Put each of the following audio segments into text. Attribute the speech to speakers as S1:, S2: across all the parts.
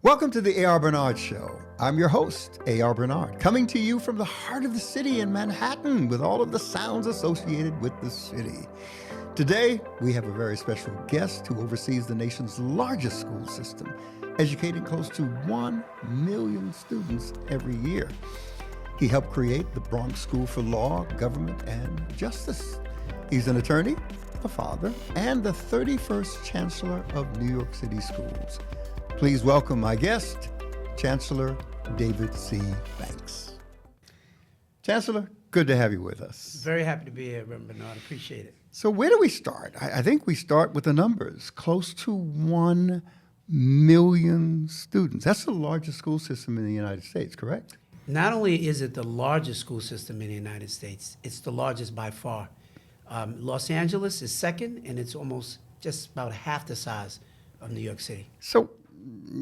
S1: Welcome to the A.R. Bernard Show. I'm your host, A.R. Bernard, coming to you from the heart of the city in Manhattan with all of the sounds associated with the city. Today, we have a very special guest who oversees the nation's largest school system, educating close to 1 million students every year. He helped create the Bronx School for Law, Government, and Justice. He's an attorney, a father, and the 31st Chancellor of New York City Schools. Please welcome my guest, Chancellor David C. Banks. Chancellor, good to have you with us.
S2: Very happy to be here, Reverend Bernard. Appreciate it.
S1: So where do we start? I think we start with the numbers. Close to 1 million students. That's the largest school system in the United States, correct?
S2: Not only is it the largest school system in the United States, it's the largest by far. Los Angeles is second, and it's almost just about half the size of New York City.
S1: So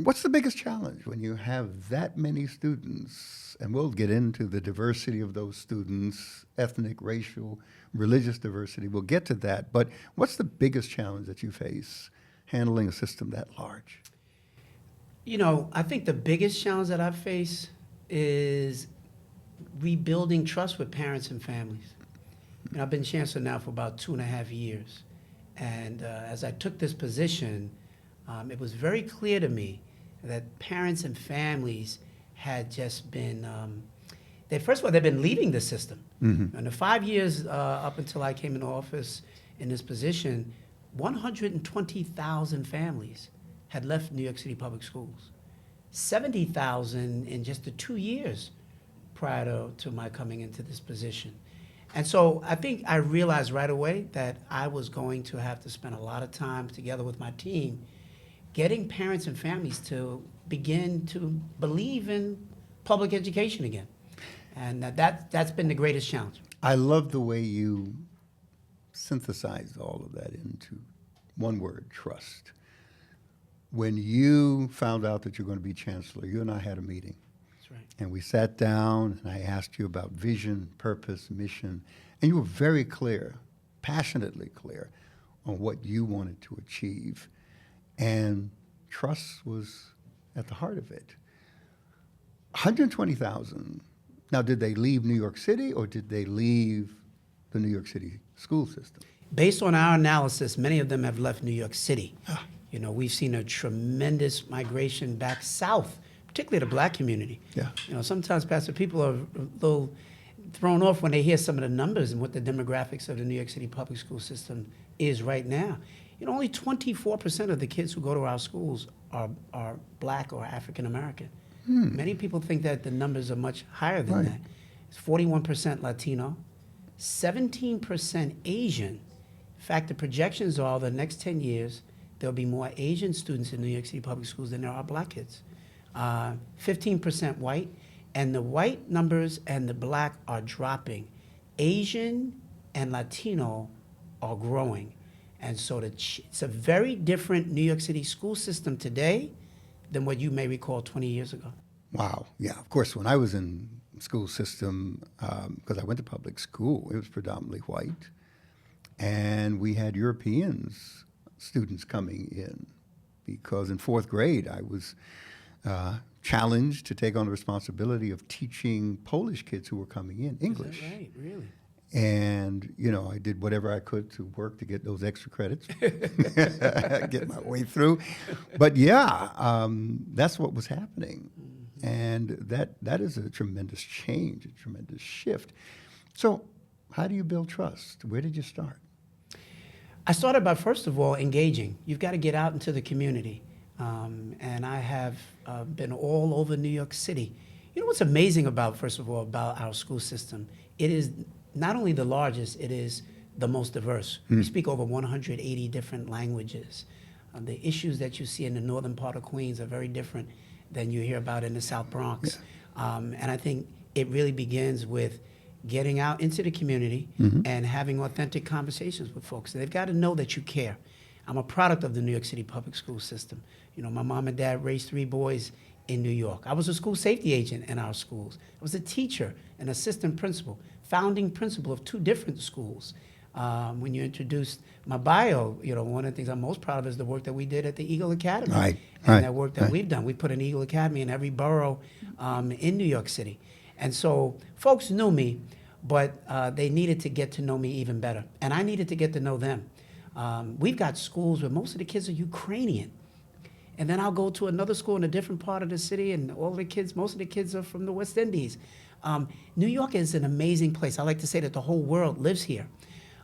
S1: what's the biggest challenge when you have that many students? And we'll get into the diversity of those students, ethnic, racial, religious diversity. We'll get to that. But what's the biggest challenge that you face handling a system that large?
S2: You know, I think the biggest challenge that I face is rebuilding trust with parents and families. And I've been chancellor now for about 2.5 years. And as I took this position, it was very clear to me that parents and families had just been, first of all, they've been leaving the system. Mm-hmm. In the 5 years up until I came into office in this position, 120,000 families had left New York City Public Schools. 70,000 in just the 2 years prior to my coming into this position. And so I think I realized right away that I was going to have to spend a lot of time together with my team getting parents and families to begin to believe in public education again. And that's been the greatest challenge.
S1: I love the way you synthesized all of that into one word, trust. When you found out that you're going to be chancellor, you and I had a meeting.
S2: That's right.
S1: And we sat down and I asked you about vision, purpose, mission, and you were very clear, passionately clear on what you wanted to achieve. And trust was at the heart of it. 120,000. Now, did they leave New York City or did they leave the New York City school system?
S2: Based on our analysis, many of them have left New York City. You know, we've seen a tremendous migration back south, particularly the black community.
S1: Yeah.
S2: You know, sometimes, Pastor, people are a little thrown off when they hear some of the numbers and what the demographics of the New York City public school system is right now. You know, only 24% of the kids who go to our schools are black or African American. Many people think that the numbers are much higher than that. It's 41% Latino, 17% Asian. In fact, the projections are the next 10 years, there'll be more Asian students in New York City public schools than there are black kids. 15% white, and the white numbers and the black are dropping. Asian and Latino are growing. And so it's a very different New York City school system today than what you may recall 20 years ago.
S1: Wow. Yeah, of course, when I was in school system, because I went to public school, it was predominantly white. And we had Europeans, students coming in, because in 4th grade, I was challenged to take on the responsibility of teaching Polish kids who were coming in English.
S2: Is that right? Really?
S1: And, you know, I did whatever I could to work to get those extra credits, get my way through. But yeah, that's what was happening. Mm-hmm. And that is a tremendous change, a tremendous shift. So how do you build trust? Where did you start?
S2: I started by, first of all, engaging. You've got to get out into the community. And I have been all over New York City. You know what's amazing about, first of all, about our school system? It is not only the largest, it is the most diverse. We speak over 180 different languages. The issues that you see in the northern part of Queens are very different than you hear about in the South Bronx. Yeah. And I think it really begins with getting out into the community and having authentic conversations with folks. They've got to know that you care. I'm a product of the New York City public school system. You know, my mom and dad raised 3 boys in New York. I was a school safety agent in our schools. I was a teacher, an assistant principal, founding principal of 2 different schools. When you introduced my bio, one of the things I'm most proud of is the work that we did at the Eagle Academy.
S1: Right,
S2: And
S1: right,
S2: that work that
S1: right.
S2: we've done. We put an Eagle Academy in every borough in New York City. And so folks knew me, but they needed to get to know me even better. And I needed to get to know them. We've got schools where most of the kids are Ukrainian. And then I'll go to another school in a different part of the city, and most of the kids are from the West Indies. New York is an amazing place. I like to say that the whole world lives here.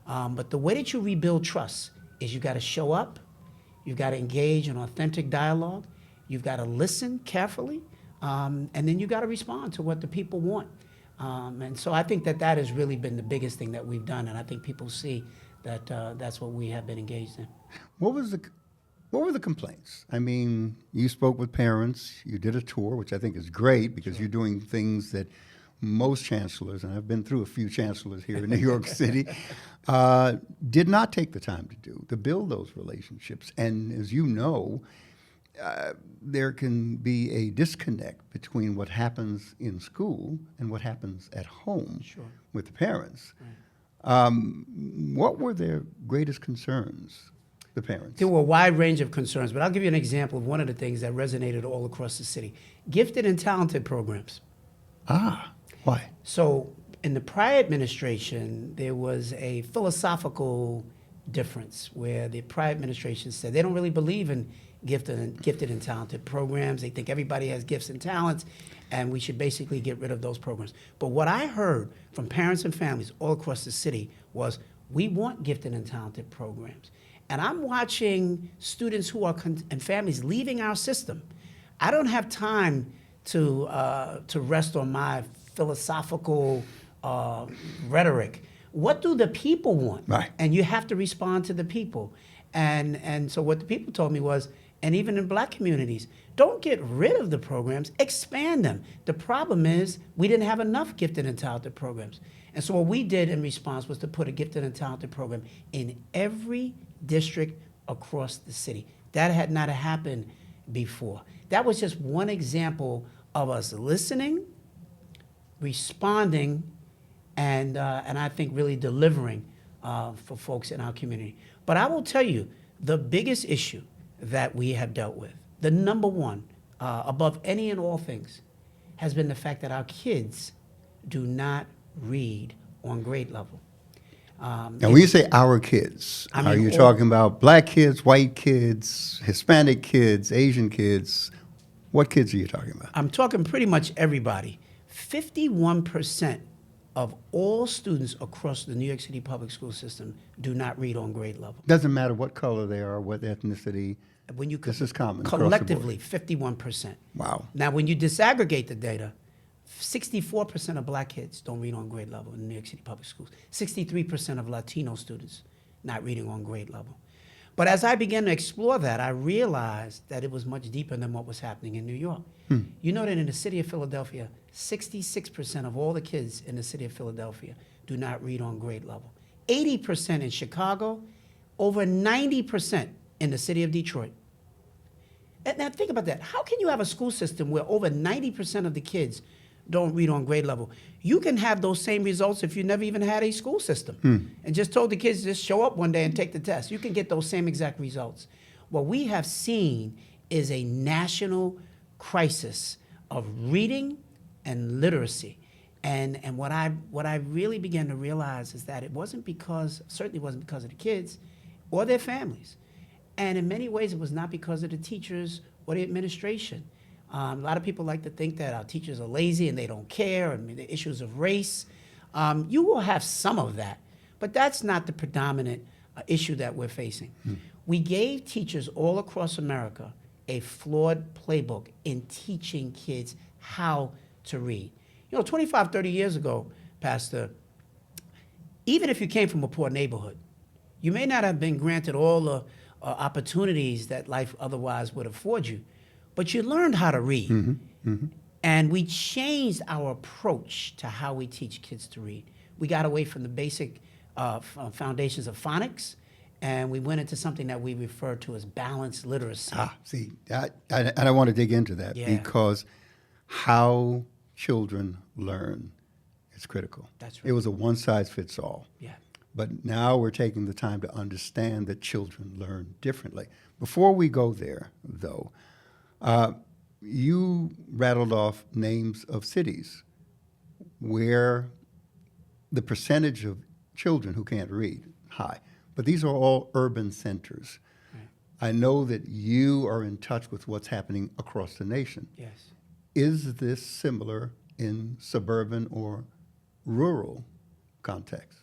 S2: But the way that you rebuild trust is you got to show up, you've got to engage in authentic dialogue, you've got to listen carefully, and then you got to respond to what the people want. And so I think that has really been the biggest thing that we've done, and I think people see that that's what we have been engaged in.
S1: What were the complaints? I mean, you spoke with parents, you did a tour, which I think is great because you're doing things that most chancellors, and I've been through a few chancellors here in New York City, did not take the time to do, to build those relationships. And as you know, there can be a disconnect between what happens in school and what happens at home with the parents. Right. What were their greatest concerns, the parents?
S2: There were a wide range of concerns, but I'll give you an example of one of the things that resonated all across the city. Gifted and talented programs.
S1: Why?
S2: So in the prior administration, there was a philosophical difference where the prior administration said they don't really believe in gifted and talented programs. They think everybody has gifts and talents, and we should basically get rid of those programs. But what I heard from parents and families all across the city was, we want gifted and talented programs. And I'm watching students who are and families leaving our system. I don't have time to rest on my philosophical rhetoric. What do the people want?
S1: Right.
S2: And you have to respond to the people. And so what the people told me was, and even in black communities, don't get rid of the programs, expand them. The problem is we didn't have enough gifted and talented programs. And so what we did in response was to put a gifted and talented program in every district across the city. That had not happened before. That was just one example of us listening, responding, and I think really delivering for folks in our community. But I will tell you, the biggest issue that we have dealt with, the number one, above any and all things, has been the fact that our kids do not read on grade level.
S1: And when you say our kids, are you talking about black kids, white kids, Hispanic kids, Asian kids? What kids are you talking about?
S2: I'm talking pretty much everybody. 51% of all students across the New York City public school system do not read on grade level.
S1: Doesn't matter what color they are, what ethnicity.
S2: When you
S1: this is common
S2: collectively, 51%.
S1: Wow.
S2: Now, when you disaggregate the data, 64% of black kids don't read on grade level in New York City public schools. 63% of Latino students not reading on grade level. But as I began to explore that, I realized that it was much deeper than what was happening in New York. You know that in the city of Philadelphia, 66% of all the kids in the city of Philadelphia do not read on grade level. 80% in Chicago, over 90% in the city of Detroit. And now think about that. How can you have a school system where over 90% of the kids don't read on grade level? You can have those same results if you never even had a school system and just told the kids just show up one day and take the test. You can get those same exact results. What we have seen is a national crisis of reading and literacy. And what I really began to realize is that it certainly wasn't because of the kids or their families. And in many ways, it was not because of the teachers or the administration. A lot of people like to think that our teachers are lazy and they don't care, and the issues of race. You will have some of that, but that's not the predominant issue that we're facing. We gave teachers all across America a flawed playbook in teaching kids how to read. 25, 30 years ago, Pastor, even if you came from a poor neighborhood, you may not have been granted all the opportunities that life otherwise would afford you, but you learned how to read. And we changed our approach to how we teach kids to read. We got away from the basic foundations of phonics, and we went into something that we refer to as balanced literacy.
S1: See, and I want to dig into that because how children learn is critical.
S2: That's right.
S1: It was a one-size-fits-all.
S2: Yeah.
S1: But now we're taking the time to understand that children learn differently. Before we go there, though, you rattled off names of cities where the percentage of children who can't read high. But these are all urban centers.
S2: Right.
S1: I know that you are in touch with what's happening across the nation.
S2: Yes.
S1: Is this similar in suburban or rural context?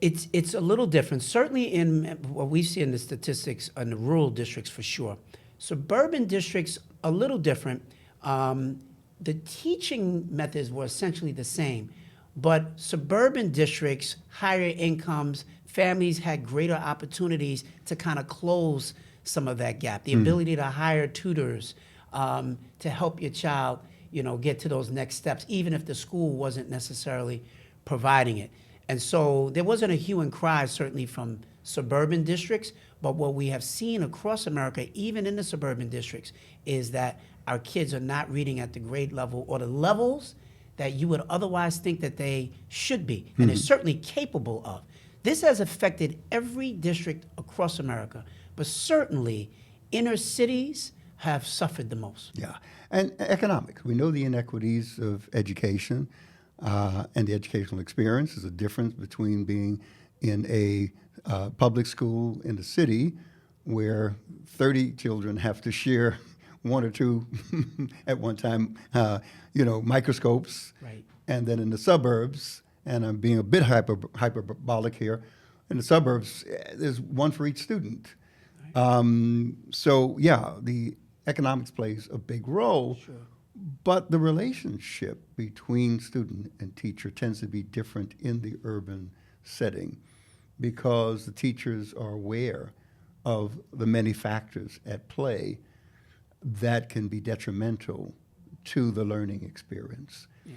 S2: It's a little different. Certainly in what we see in the statistics in the rural districts for sure. Suburban districts, a little different. The teaching methods were essentially the same, but suburban districts, higher incomes, families had greater opportunities to kind of close some of that gap. The ability to hire tutors to help your child, get to those next steps, even if the school wasn't necessarily providing it. And so there wasn't a hue and cry, certainly from suburban districts, but what we have seen across America, even in the suburban districts, is that our kids are not reading at the grade level or the levels that you would otherwise think that they should be, and are certainly capable of. This has affected every district across America, but certainly inner cities have suffered the most.
S1: Yeah, and economics. We know the inequities of education and the educational experience. There's a difference between being in a public school in the city where 30 children have to share one or two at one time, microscopes.
S2: Right.
S1: And then in the suburbs, and I'm being a bit hyperbolic here, in the suburbs, there's one for each student.
S2: Right.
S1: So, yeah, the economics plays a big role.
S2: Sure.
S1: But the relationship between student and teacher tends to be different in the urban setting because the teachers are aware of the many factors at play that can be detrimental to the learning experience.
S2: Yeah.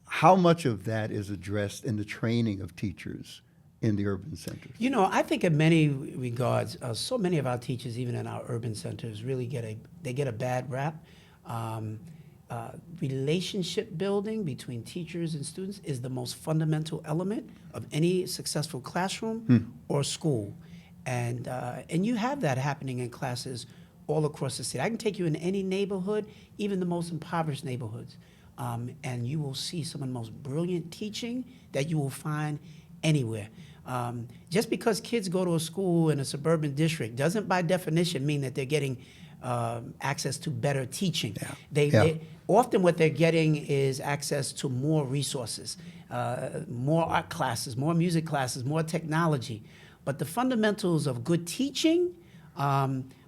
S1: How much of that is addressed in the training of teachers in the urban centers?
S2: I think in many regards, so many of our teachers, even in our urban centers, really get a bad rap. Relationship building between teachers and students is the most fundamental element of any successful classroom or school. And you have that happening in classes all across the city. I can take you in any neighborhood, even the most impoverished neighborhoods, and you will see some of the most brilliant teaching that you will find anywhere. Just because kids go to a school in a suburban district doesn't by definition mean that they're getting access to better teaching.
S1: Yeah.
S2: They often what they're getting is access to more resources, more art classes, more music classes, more technology. But the fundamentals of good teaching,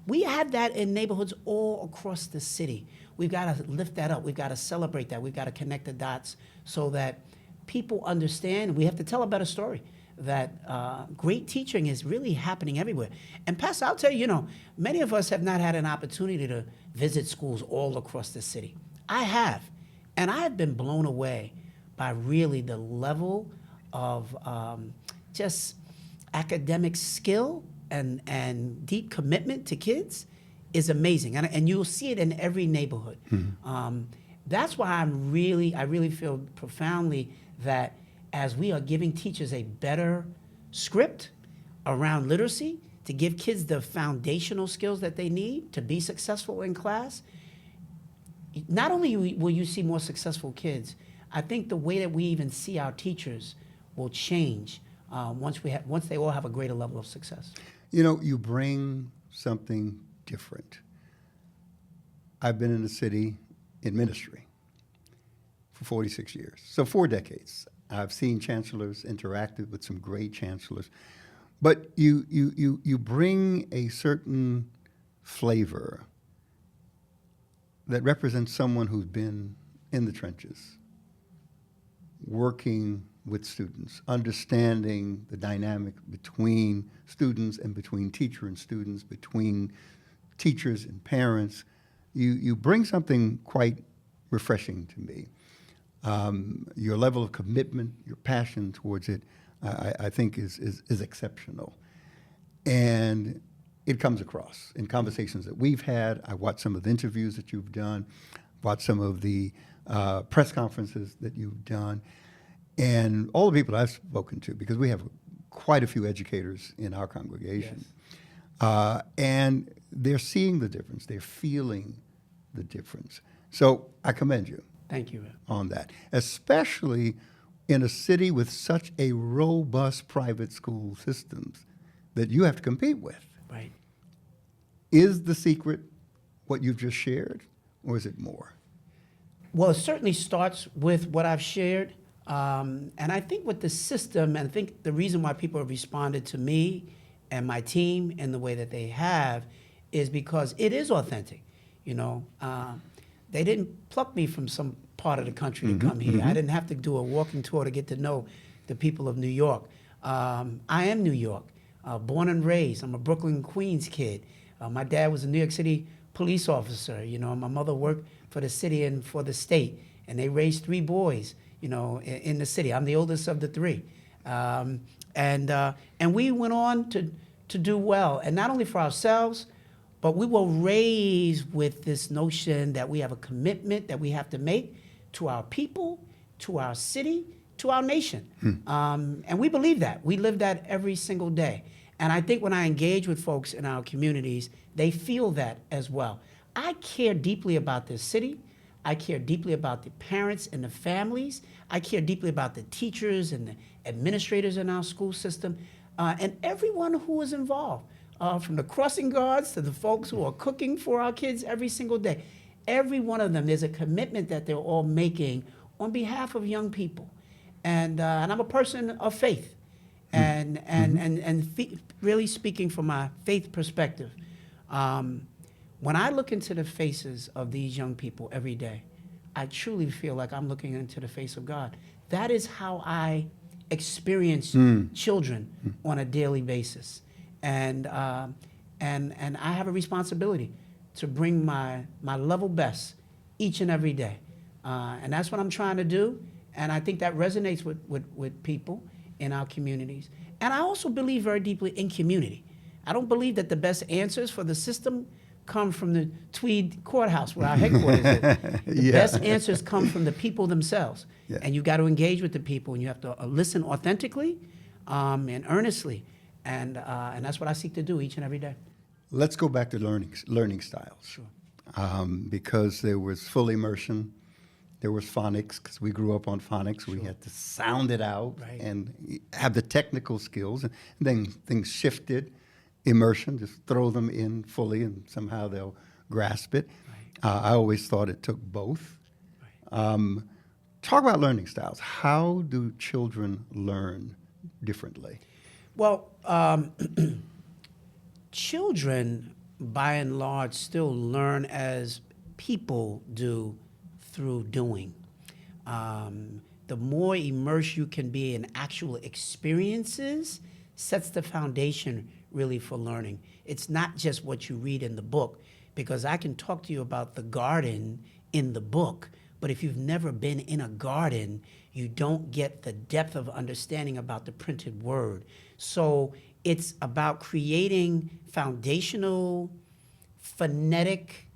S2: we have that in neighborhoods all across the city. We've got to lift that up. We've got to celebrate that. We've got to connect the dots so that people understand. We have to tell a better story that great teaching is really happening everywhere. And Pastor, I'll tell you, many of us have not had an opportunity to visit schools all across the city. I have. And I have been blown away by really the level of just academic skill and deep commitment to kids is amazing. And you'll see it in every neighborhood. That's why I really feel profoundly that as we are giving teachers a better script around literacy to give kids the foundational skills that they need to be successful in class, not only will you see more successful kids, I think the way that we even see our teachers will change once they all have a greater level of success.
S1: You bring something different. I've been in the city in ministry for 46 years, so 4 decades. I've seen chancellors, interacted with some great chancellors, but you bring a certain flavor that represents someone who's been in the trenches, working with students, understanding the dynamic between students and between teacher and students, between teachers and parents. You bring something quite refreshing to me. Your level of commitment, your passion towards it, I think is exceptional. And it comes across in conversations that we've had. I watched some of the interviews that you've done, watched some of the press conferences that you've done, and all the people I've spoken to, because we have quite a few educators in our congregation.
S2: Yes.
S1: And they're seeing the difference. They're feeling the difference. So I commend you
S2: Thank you.
S1: on that, especially in a city with such a robust private school systems that you have to compete with.
S2: Right.
S1: Is the secret what you've just shared, or is it more?
S2: Well, it certainly starts with what I've shared. And I think with the system, and I think the reason why people have responded to me and my team in the way that they have is because it is authentic. You know, they didn't pluck me from some part of the country to come here. I didn't have to do a walking tour to get to know the people of New York. I am New York, born and raised. I'm a Brooklyn, Queens kid. My dad was a New York City police officer. You know, my mother worked for the city and for the state, and they raised 3 boys, you know, in the city. I'm the oldest of the 3. And we went on to do well, and not only for ourselves, but we were raised with this notion that we have a commitment that we have to make to our people, to our city, to our nation. And we believe that. We live that every single day. And I think when I engage with folks in our communities, they feel that as well. I care deeply about this city. I care deeply about the parents and the families. I care deeply about the teachers and the administrators in our school system, and everyone who is involved, from the crossing guards to the folks who are cooking for our kids every single day. Every one of them, there's a commitment that they're all making on behalf of young people. And I'm a person of faith. And really speaking from my faith perspective, when I look into the faces of these young people every day, I truly feel like I'm looking into the face of God. That is how I experience children on a daily basis. And I have a responsibility to bring my level best each and every day. And that's what I'm trying to do. And I think that resonates with people in our communities. And I also believe very deeply in community. I don't believe that the best answers for the system come from the Tweed Courthouse, where our headquarters is. The best answers come from the people themselves.
S1: Yeah.
S2: And you've got to engage with the people, and you have to listen authentically and earnestly. And that's what I seek to do each and every day.
S1: Let's go back to learning styles.
S2: Sure.
S1: Because there was full immersion. There was phonics, because we grew up on phonics.
S2: Sure.
S1: We had to sound it out
S2: Right.
S1: and have the technical skills. And then things shifted. Immersion, just throw them in fully and somehow they'll grasp it.
S2: Right.
S1: I always thought it took both.
S2: Right.
S1: Talk about learning styles. How do children learn differently?
S2: Well, children, by and large, still learn as people do through doing. The more immersed you can be in actual experiences sets the foundation really for learning. It's not just what you read in the book, because I can talk to you about the garden in the book, but if you've never been in a garden, you don't get the depth of understanding about the printed word. So it's about creating foundational, phonetic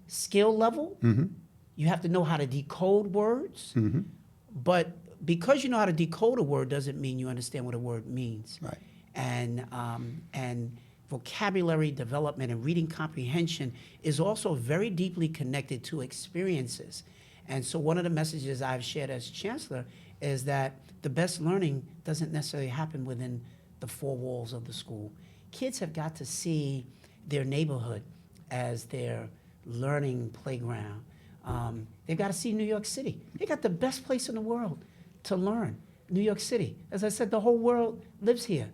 S2: skill level. You have to know how to decode words, but because you know how to decode a word doesn't mean you understand what a word means.
S1: Right.
S2: And vocabulary development and reading comprehension is also very deeply connected to experiences. And so one of the messages I've shared as chancellor is that the best learning doesn't necessarily happen within the 4 walls of the school. Kids have got to see their neighborhood as their learning playground. They've got to see New York City. They got the best place in the world to learn, New York City. As I said, the whole world lives here.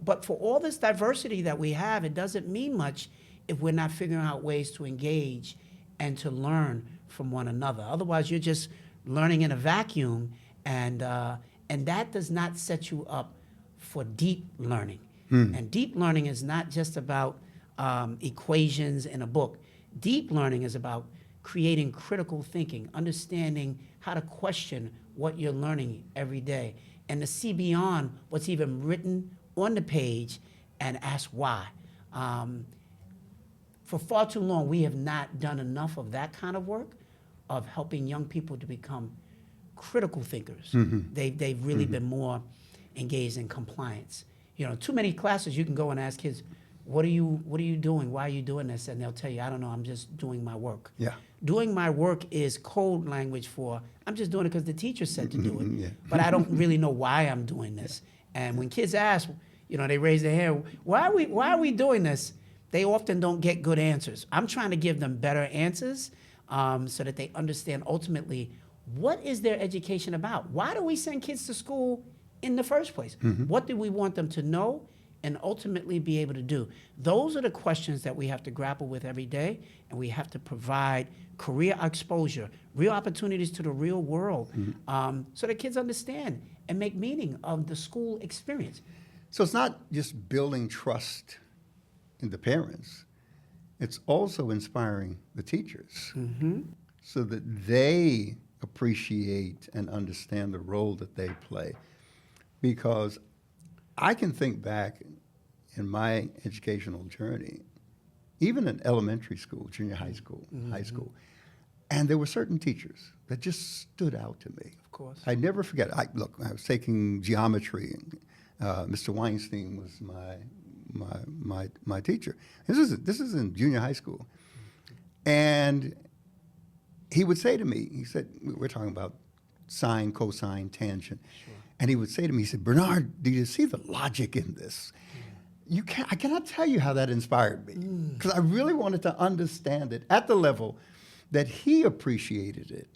S2: But for all this diversity that we have, it doesn't mean much if we're not figuring out ways to engage and to learn from one another. Otherwise, you're just learning in a vacuum, and that does not set you up for deep learning. And deep learning is not just about equations in a book. Deep learning is about creating critical thinking, understanding how to question what you're learning every day, and to see beyond what's even written on the page and ask why. For far too long, we have not done enough of that kind of work, of helping young people to become critical thinkers. They've really been more engaged in compliance. You know, too many classes you can go and ask kids, what are you doing? Why are you doing this? And they'll tell you, I don't know, I'm just doing my work.
S1: Yeah.
S2: Doing my work is code language for, I'm just doing it because the teacher said to do it.
S1: Yeah.
S2: But I don't really know why I'm doing this. And when kids ask, you know, they raise their hand, why are we doing this? They often don't get good answers. I'm trying to give them better answers so that they understand ultimately what is their education about? Why do we send kids to school in the first place? What do we want them to know and ultimately be able to do? Those are the questions that we have to grapple with every day, and we have to provide career exposure, real opportunities to the real world, so that kids understand and make meaning of the school experience.
S1: So it's not just building trust in the parents, it's also inspiring the teachers so that they appreciate and understand the role that they play. Because I can think back in my educational journey, even in elementary school, junior high school, high school, and there were certain teachers that just stood out to me.
S2: Of course.
S1: I never forget. I was taking geometry, and Mr. Weinstein was my teacher. This is in junior high school, and he would say to me, he said, we're talking about sine, cosine, tangent, and he would say to me, he said, Bernard, do you see the logic in this? I cannot tell you how that inspired me, because I really wanted to understand it at the level that he appreciated it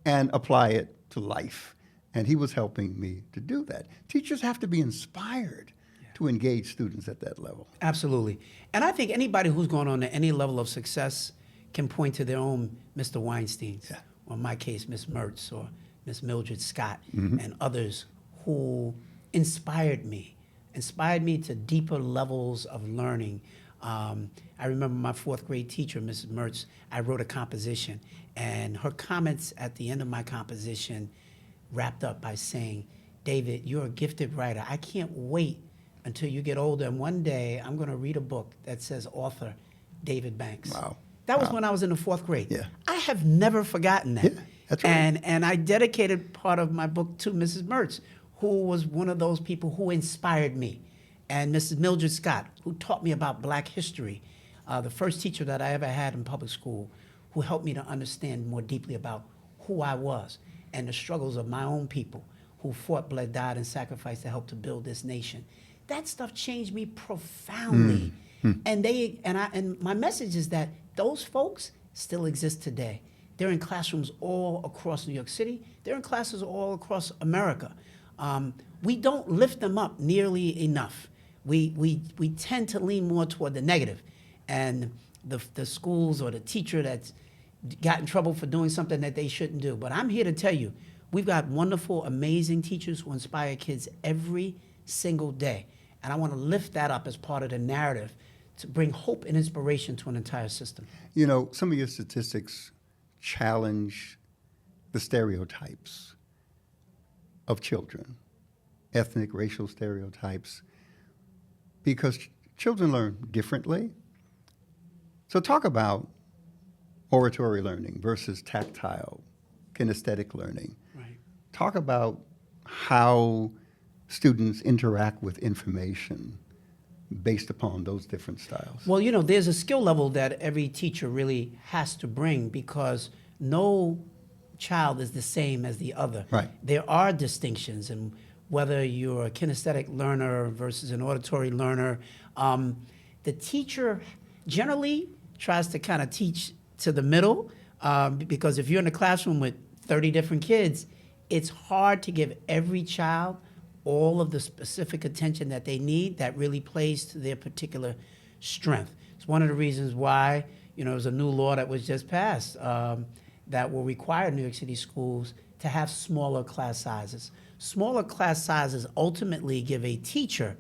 S1: and apply it to life. And he was helping me to do that. Teachers have to be inspired to engage students at that level.
S2: Absolutely. And I think anybody who's gone on to any level of success can point to their own Mr. Weinsteins, or in my case, Miss Mertz or Miss Mildred Scott, and others who inspired me to deeper levels of learning. I remember my fourth grade teacher, Mrs. Mertz, I wrote a composition, and her comments at the end of my composition wrapped up by saying, David, you're a gifted writer. I can't wait until you get older, and one day I'm going to read a book that says author David Banks.
S1: Wow.
S2: That was when I was in the fourth grade.
S1: Yeah.
S2: I have never forgotten that.
S1: Yeah, that's right.
S2: And I dedicated part of my book to Mrs. Mertz, who was one of those people who inspired me, and Mrs. Mildred Scott, who taught me about Black history, the first teacher that I ever had in public school, who helped me to understand more deeply about who I was and the struggles of my own people who fought, bled, died, and sacrificed to help to build this nation. That stuff changed me profoundly. And my message is that those folks still exist today. They're in classrooms all across New York City. They're in classes all across America. We don't lift them up nearly enough. We tend to lean more toward the negative. And the schools or the teacher that's got in trouble for doing something that they shouldn't do. But I'm here to tell you, we've got wonderful, amazing teachers who inspire kids every single day. And I want to lift that up as part of the narrative to bring hope and inspiration to an entire system.
S1: You know, some of your statistics challenge the stereotypes of children, ethnic, racial stereotypes, because children learn differently. So talk about oratory learning versus tactile, kinesthetic learning.
S2: Right.
S1: Talk about how students interact with information based upon those different styles.
S2: Well, you know, there's a skill level that every teacher really has to bring because no child is the same as the other.
S1: Right.
S2: There are distinctions, and whether you're a kinesthetic learner versus an auditory learner, the teacher generally tries to kind of teach to the middle because if you're in a classroom with 30 different kids, it's hard to give every child all of the specific attention that they need that really plays to their particular strength. It's one of the reasons why, you know, there's a new law that was just passed that will require New York City schools to have smaller class sizes. Smaller class sizes ultimately give a teacher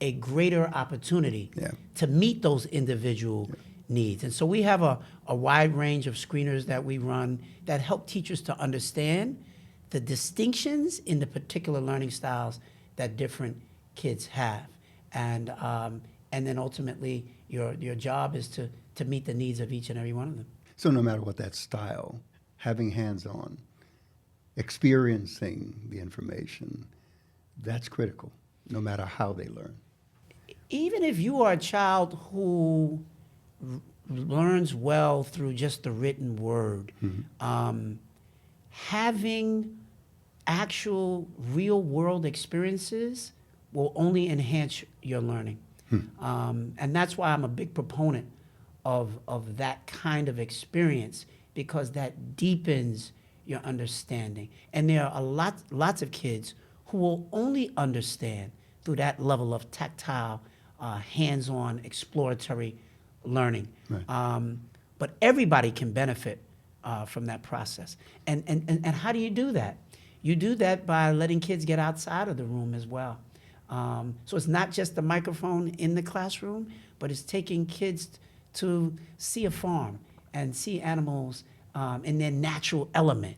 S2: a greater opportunity to meet those individual needs. And so we have a wide range of screeners that we run that help teachers to understand the distinctions in the particular learning styles that different kids have. And then ultimately, your job is to meet the needs of each and every one of them.
S1: So no matter what that style, having hands-on, experiencing the information, That's critical, no matter how they learn.
S2: Even if you are a child who learns well through just the written word, having actual real world experiences will only enhance your learning. And that's why I'm a big proponent of that kind of experience, because that deepens your understanding. And there are lots of kids who will only understand through that level of tactile, hands-on, exploratory learning.
S1: Right.
S2: But everybody can benefit from that process. And how do you do that? You do that by letting kids get outside of the room as well. So it's not just the microphone in the classroom, but it's taking kids to see a farm and see animals in their natural element.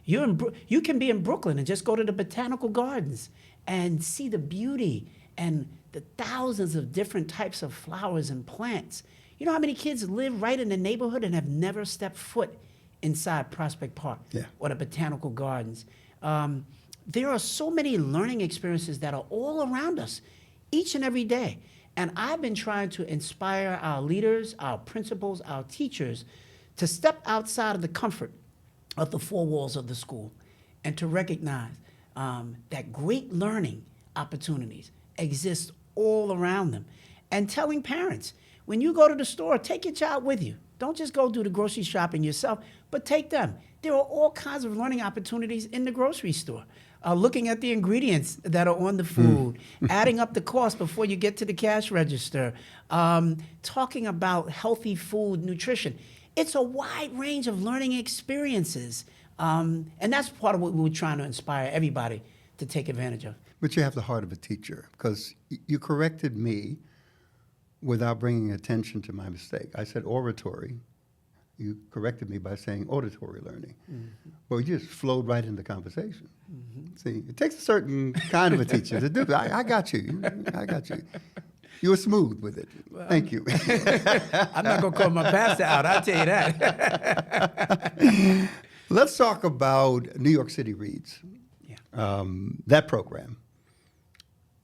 S2: You can be in Brooklyn and just go to the botanical gardens and see the beauty and the thousands of different types of flowers and plants. You know how many kids live right in the neighborhood and have never stepped foot inside Prospect Park or the botanical gardens? There are so many learning experiences that are all around us each and every day. And I've been trying to inspire our leaders, our principals, our teachers to step outside of the comfort of the four walls of the school and to recognize that great learning opportunities exist all around them. And telling parents, when you go to the store, take your child with you. Don't just go do the grocery shopping yourself, but take them. There are all kinds of learning opportunities in the grocery store. Looking at the ingredients that are on the food, adding up the cost before you get to the cash register, talking about healthy food, nutrition. It's a wide range of learning experiences. And that's part of what we were trying to inspire everybody to take advantage of.
S1: But you have the heart of a teacher, because you corrected me without bringing attention to my mistake. I said oratory. You corrected me by saying auditory learning. Well, you just flowed right into conversation. See, it takes a certain kind of a teacher to do that. I got you. I got you. You were smooth with it. Well, thank you.
S2: I'm not going to call my pastor out, I'll tell you that.
S1: Let's talk about New York City Reads. That program.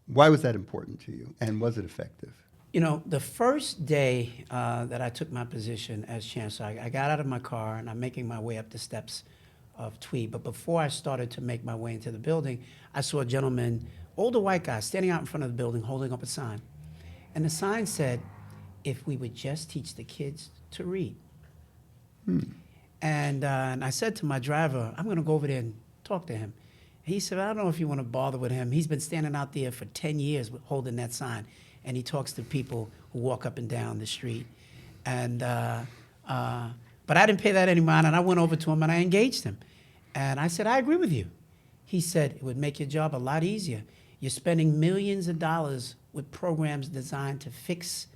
S1: Why was that important to you, and was it effective?
S2: You know, the first day that I took my position as chancellor, I got out of my car and I'm making my way up the steps of Tweed. But before I started to make my way into the building, I saw a gentleman, older white guy, standing out in front of the building holding up a sign. And the sign said, "If we would just teach the kids to read." And I said to my driver, "I'm going to go over there and talk to him." He said, "I don't know if you want to bother with him. He's been standing out there for 10 years holding that sign. And he talks to people who walk up and down the street." And but I didn't pay that any mind, and I went over to him and I engaged him. And I said, "I agree with you." He said, "It would make your job a lot easier. You're spending millions of dollars with programs designed to fix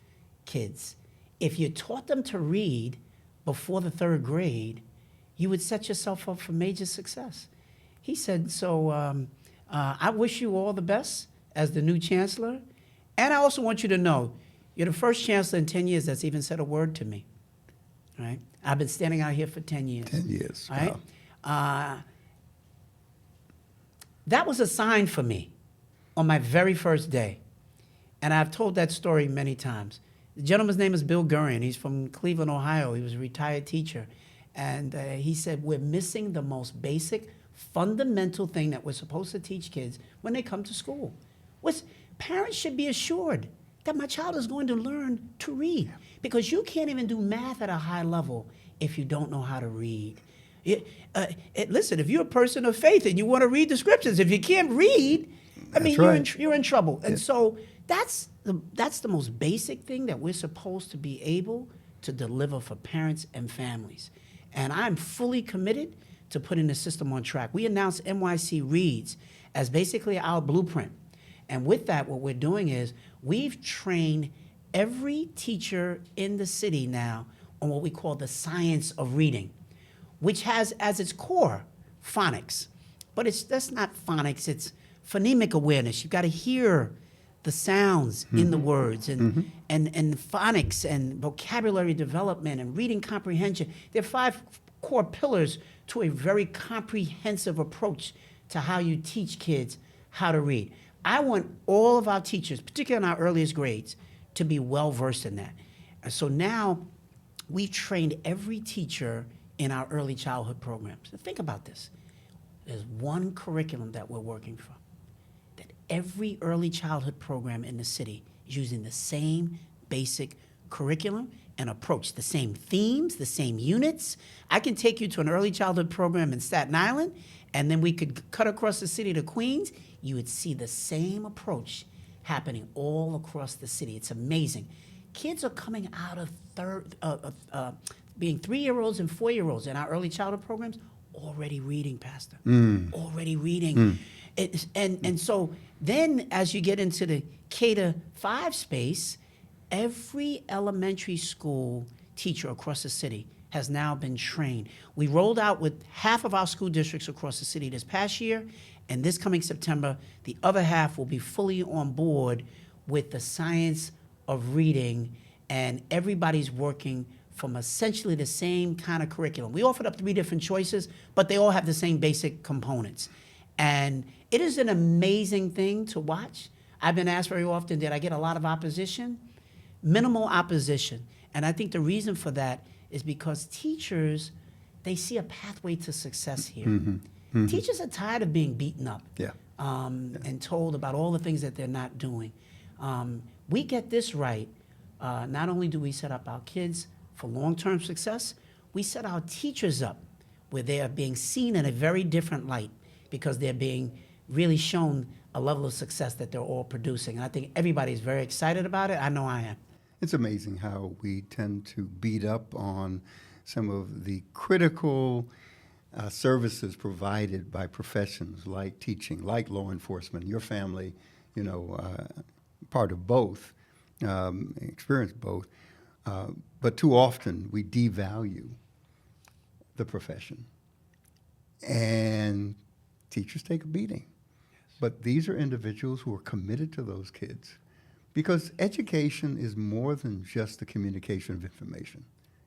S2: kids. If you taught them to read before the 3rd grade, you would set yourself up for major success." He said, "So I wish you all the best as the new chancellor. And I also want you to know, you're the first chancellor in 10 years that's even said a word to me." Right? I've been standing out here for 10 years.
S1: 10 years.
S2: Right?
S1: Wow.
S2: That was a sign for me on my very first day. And I've told that story many times. The gentleman's name is Bill Gurian. He's from Cleveland, Ohio. He was a retired teacher. And he said, "We're missing the most basic, fundamental thing that we're supposed to teach kids when they come to school. Parents should be assured that my child is going to learn to read, because you can't even do math at a high level if you don't know how to read." Listen, if you're a person of faith and you want to read the scriptures, if you can't read, you're in trouble. And so that's the most basic thing that we're supposed to be able to deliver for parents and families. And I'm fully committed to putting the system on track. We announced NYC Reads as basically our blueprint. And with that, what we're doing is we've trained every teacher in the city now on what we call the science of reading, which has as its core phonics. But that's not phonics, it's phonemic awareness. You've got to hear the sounds in the words, and phonics and vocabulary development and reading comprehension. There are 5 core pillars to a very comprehensive approach to how you teach kids how to read. I want all of our teachers, particularly in our earliest grades, to be well-versed in that. And so now we've trained every teacher in our early childhood programs. Now think about this. There's one curriculum that we're working from, that every early childhood program in the city is using the same basic curriculum and approach, the same themes, the same units. I can take you to an early childhood program in Staten Island, and then we could cut across the city to Queens. You would see the same approach happening all across the city. It's amazing. Kids are coming out of being 3-year-olds and 4-year-olds in our early childhood programs already reading, Pastor. Already reading. And so then as you get into the K-5 space, every elementary school teacher across the city has now been trained. We rolled out with half of our school districts across the city this past year, and this coming September, the other half will be fully on board with the science of reading, and everybody's working from essentially the same kind of curriculum. We offered up 3 different choices, but they all have the same basic components. And it is an amazing thing to watch. I've been asked very often, did I get a lot of opposition? Minimal opposition. And I think the reason for that is because teachers, they see a pathway to success here. Teachers are tired of being beaten up and told about all the things that they're not doing. We get this right. Not only do we set up our kids for long-term success, we set our teachers up where they are being seen in a very different light because they're being really shown a level of success that they're all producing. And I think everybody's very excited about it. I know I am.
S1: It's amazing how we tend to beat up on some of the critical services provided by professions like teaching, like law enforcement. Your family, part of both, experienced both. But too often we devalue the profession. And teachers take a beating. But these are individuals who are committed to those kids. Because education is more than just the communication of information.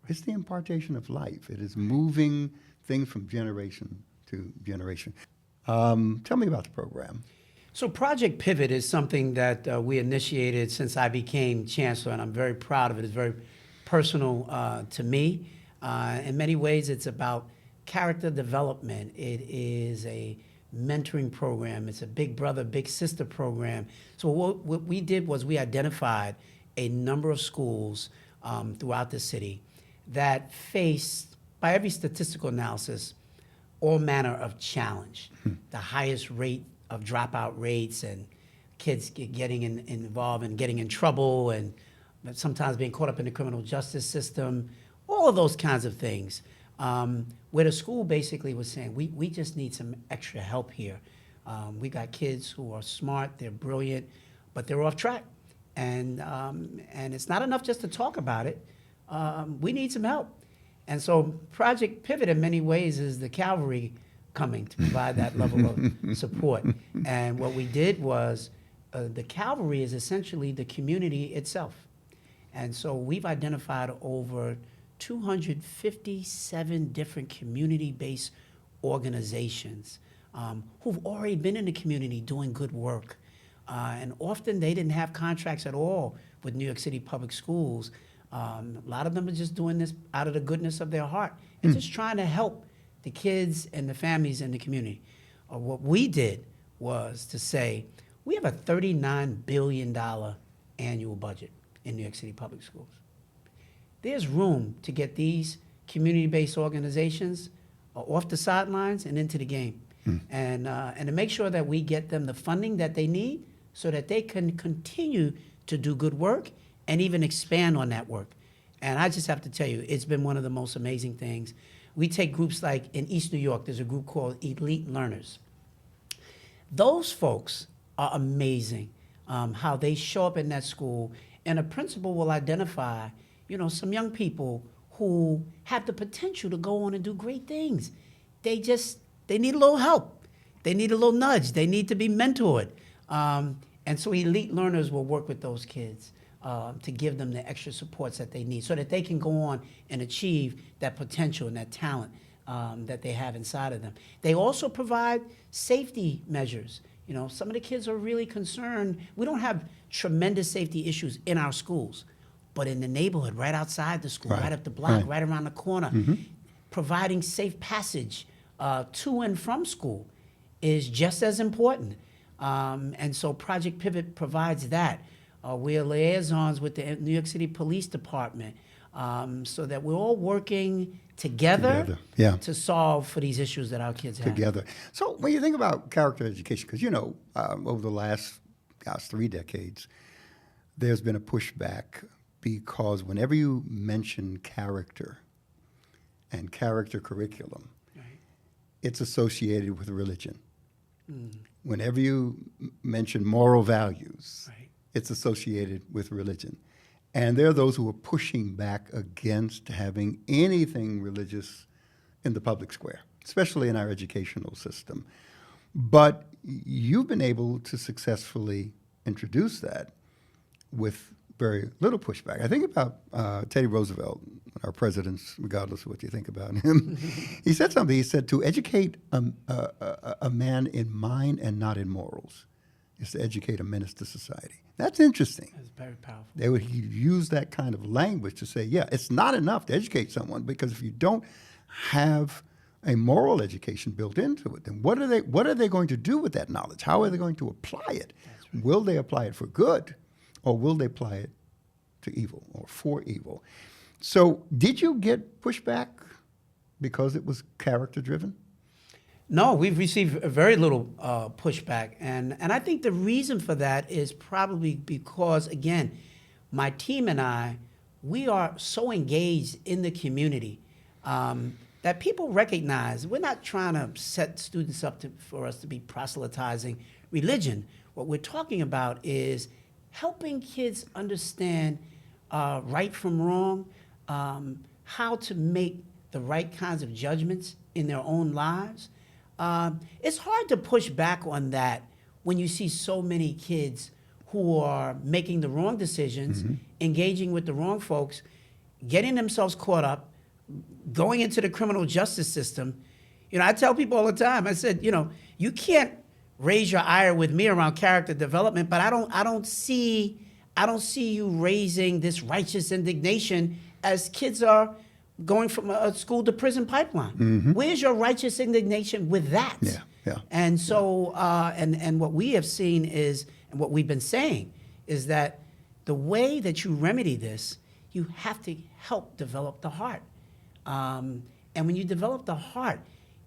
S1: It's the impartation of life. It is moving things from generation to generation. Tell me about the program.
S2: So Project Pivot is something that we initiated since I became chancellor, and I'm very proud of it. It's very personal to me. In many ways, it's about character development. It is a mentoring program. It's a big brother, big sister program. So what we did was we identified a number of schools throughout the city that faced, by every statistical analysis, all manner of challenge. The highest rate of dropout rates and kids getting involved and getting in trouble and sometimes being caught up in the criminal justice system, all of those kinds of things. Where the school basically was saying, we just need some extra help here. We got kids who are smart, they're brilliant, but they're off track. And it's not enough just to talk about it. We need some help. And so Project Pivot in many ways is the cavalry coming to provide that level of support. And what we did was the cavalry is essentially the community itself. And so we've identified over 257 different community-based organizations who've already been in the community doing good work. And often they didn't have contracts at all with New York City Public Schools. A lot of them are just doing this out of the goodness of their heart and just trying to help the kids and the families in the community. What we did was to say, we have a $39 billion annual budget in New York City Public Schools. There's room to get these community-based organizations off the sidelines and into the game, and to make sure that we get them the funding that they need so that they can continue to do good work and even expand on that work. And I just have to tell you, it's been one of the most amazing things. We take groups like in East New York, there's a group called Elite Learners. Those folks are amazing, how they show up in that school, and a principal will identify some young people who have the potential to go on and do great things. They need a little help. They need a little nudge. They need to be mentored. And so Elite Learners will work with those kids to give them the extra supports that they need so that they can go on and achieve that potential and that talent that they have inside of them. They also provide safety measures. You know, some of the kids are really concerned. We don't have tremendous safety issues in our schools, but in the neighborhood, right outside the school, right up the block, right around the corner, providing safe passage to and from school is just as important. And so Project Pivot provides that. We're liaisons with the New York City Police Department so that we're all working together to solve for these issues that our kids have.
S1: Together. So when you think about character education, because, you know, over the last, 3 decades, there's been a pushback because whenever you mention character and character curriculum, it's associated with religion. Whenever you mention moral values, it's associated with religion. And there are those who are pushing back against having anything religious in the public square, especially in our educational system. But you've been able to successfully introduce that with very little pushback. I think about Teddy Roosevelt, our presidents, regardless of what you think about him. He said something. He said, to educate a man in mind and not in morals is to educate a menace to society. That's interesting.
S2: That's very powerful.
S1: They would use that kind of language to say, yeah, it's not enough to educate someone, because if you don't have a moral education built into it, then what are they going to do with that knowledge? How are they going to apply it? Right. Will they apply it for good, or will they apply it to evil or for evil? So did you get pushback because it was character driven?
S2: No, we've received very little pushback. And I think the reason for that is probably because, again, my team and I, we are so engaged in the community that people recognize we're not trying to set students up for us to be proselytizing religion. What we're talking about is helping kids understand right from wrong, how to make the right kinds of judgments in their own lives. It's hard to push back on that when you see so many kids who are making the wrong decisions, engaging with the wrong folks, getting themselves caught up, going into the criminal justice system. You know, I tell people all the time, I said, you know, you can't raise your ire with me around character development, but I don't see you raising this righteous indignation as kids are going from a school to prison pipeline. Where's your righteous indignation with that?
S1: Yeah.
S2: And so, and what we have seen is, and what we've been saying, is that the way that you remedy this, you have to help develop the heart. And when you develop the heart,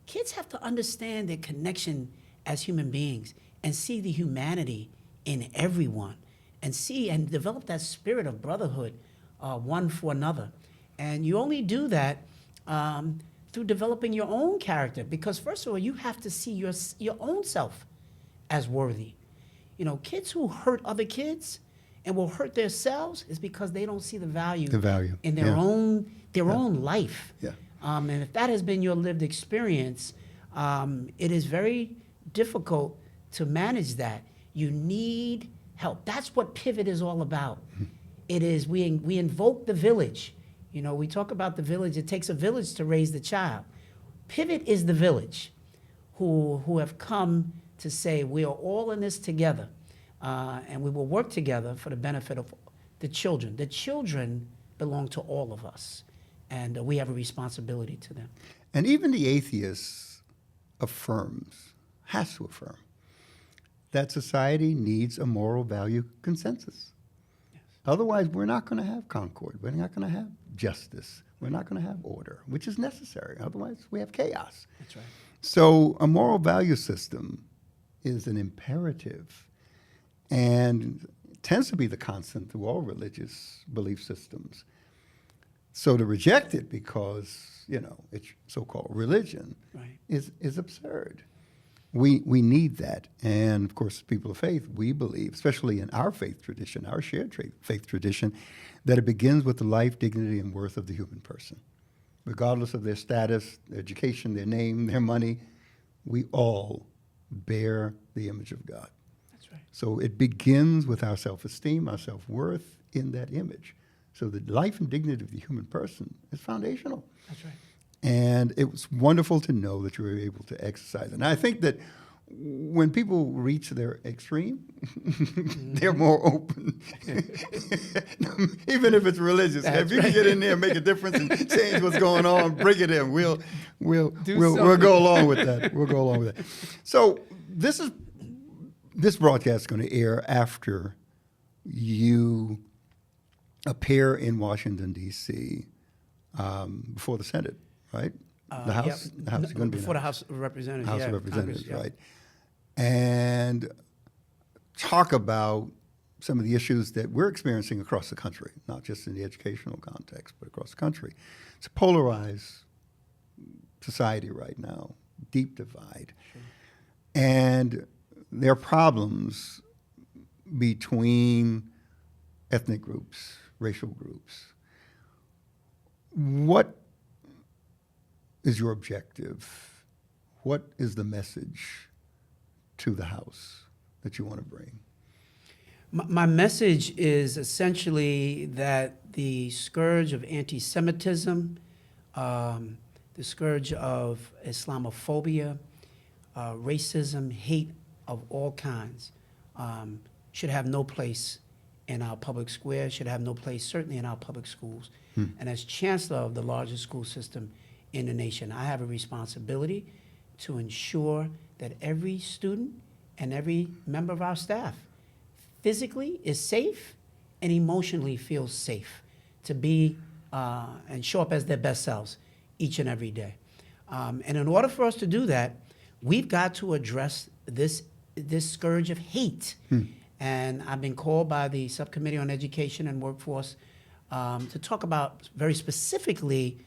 S2: kids have to understand their connection as human beings and see the humanity in everyone, and see and develop that spirit of brotherhood, one for another. And you only do that through developing your own character, because first of all, you have to see your own self as worthy. You know, kids who hurt other kids and will hurt themselves is because they don't see the value in their own life. And if that has been your lived experience, it is very difficult to manage that. You need help. That's what Pivot is all about. It is, we invoke the village. You know, we talk about the village. It takes a village to raise the child. Pivot is the village who have come to say we are all in this together, and we will work together for the benefit of the children. The children belong to all of us, and we have a responsibility to them.
S1: And even the atheist has to affirm, that society needs a moral value consensus. Otherwise, we're not going to have concord. We're not going to have justice. We're not going to have order, which is necessary. Otherwise, we have chaos.
S2: That's right.
S1: So a moral value system is an imperative and tends to be the constant through all religious belief systems. So to reject it because, you know, it's so-called religion is absurd. We need that. And, of course, people of faith, we believe, especially in our faith tradition, our shared faith tradition, that it begins with the life, dignity, and worth of the human person. Regardless of their status, their education, their name, their money, we all bear the image of God.
S2: That's right. So
S1: it begins with our self-esteem, our self-worth in that image. So the life and dignity of the human person is foundational.
S2: That's right.
S1: And it was wonderful to know that you were able to exercise it. And I think that when people reach their extreme, they're more open, even if it's religious. If you can get in there and make a difference and change what's going on, bring it in. We'll go along with that. We'll go along with that. So this broadcast is going to air after you appear in Washington, D.C. Before the Senate, right? The House,
S2: Yep.
S1: the House is going to be
S2: Before the House of Representatives.
S1: House
S2: yeah,
S1: of Representatives,
S2: Congress,
S1: right? And talk about some of the issues that we're experiencing across the country, not just in the educational context, but across the country. It's a polarized society right now, deep divide.
S2: Sure.
S1: And there are problems between ethnic groups, racial groups. What is your objective? What is the message to the House that you want to bring?
S2: My message is essentially that the scourge of anti-Semitism, the scourge of Islamophobia, racism, hate of all kinds, should have no place in our public square, should have no place certainly in our public schools. And as chancellor of the largest school system in the nation, I have a responsibility to ensure that every student and every member of our staff physically is safe and emotionally feels safe to be and show up as their best selves each and every day. And in order for us to do that, we've got to address this scourge of hate. And I've been called by the Subcommittee on Education and Workforce to talk about very specifically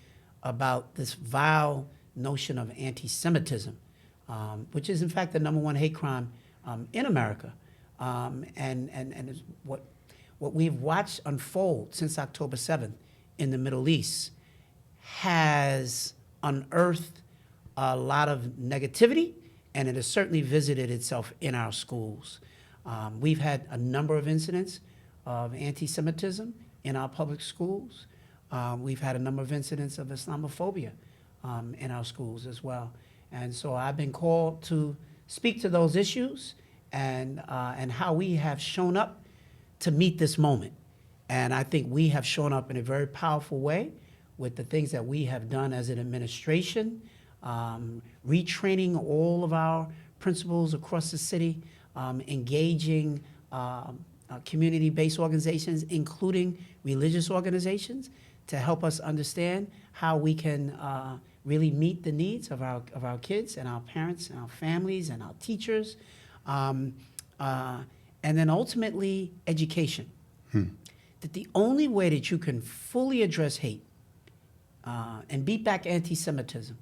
S2: about this vile notion of anti-Semitism, which is in fact the #1 hate crime in America, and is what we've watched unfold since October 7th in the Middle East has unearthed a lot of negativity, and it has certainly visited itself in our schools. We've had a number of incidents of anti-Semitism in our public schools. We've had a number of incidents of Islamophobia in our schools as well. And so I've been called to speak to those issues and how we have shown up to meet this moment. And I think we have shown up in a very powerful way with the things that we have done as an administration, retraining all of our principals across the city, engaging community-based organizations, including religious organizations, to help us understand how we can really meet the needs of our kids and our parents and our families and our teachers, and then ultimately education. That the only way that you can fully address hate and beat back anti-Semitism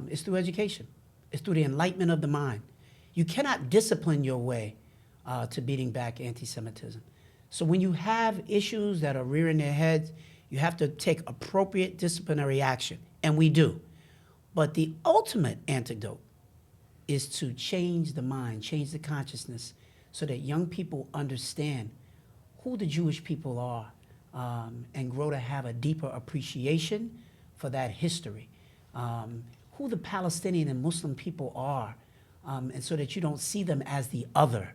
S2: is through education. It's through the enlightenment of the mind. You cannot discipline your way to beating back anti-Semitism. So when you have issues that are rearing their heads, you have to take appropriate disciplinary action, and we do. But the ultimate antidote is to change the mind, change the consciousness, so that young people understand who the Jewish people are and grow to have a deeper appreciation for that history, who the Palestinian and Muslim people are, and so that you don't see them as the other.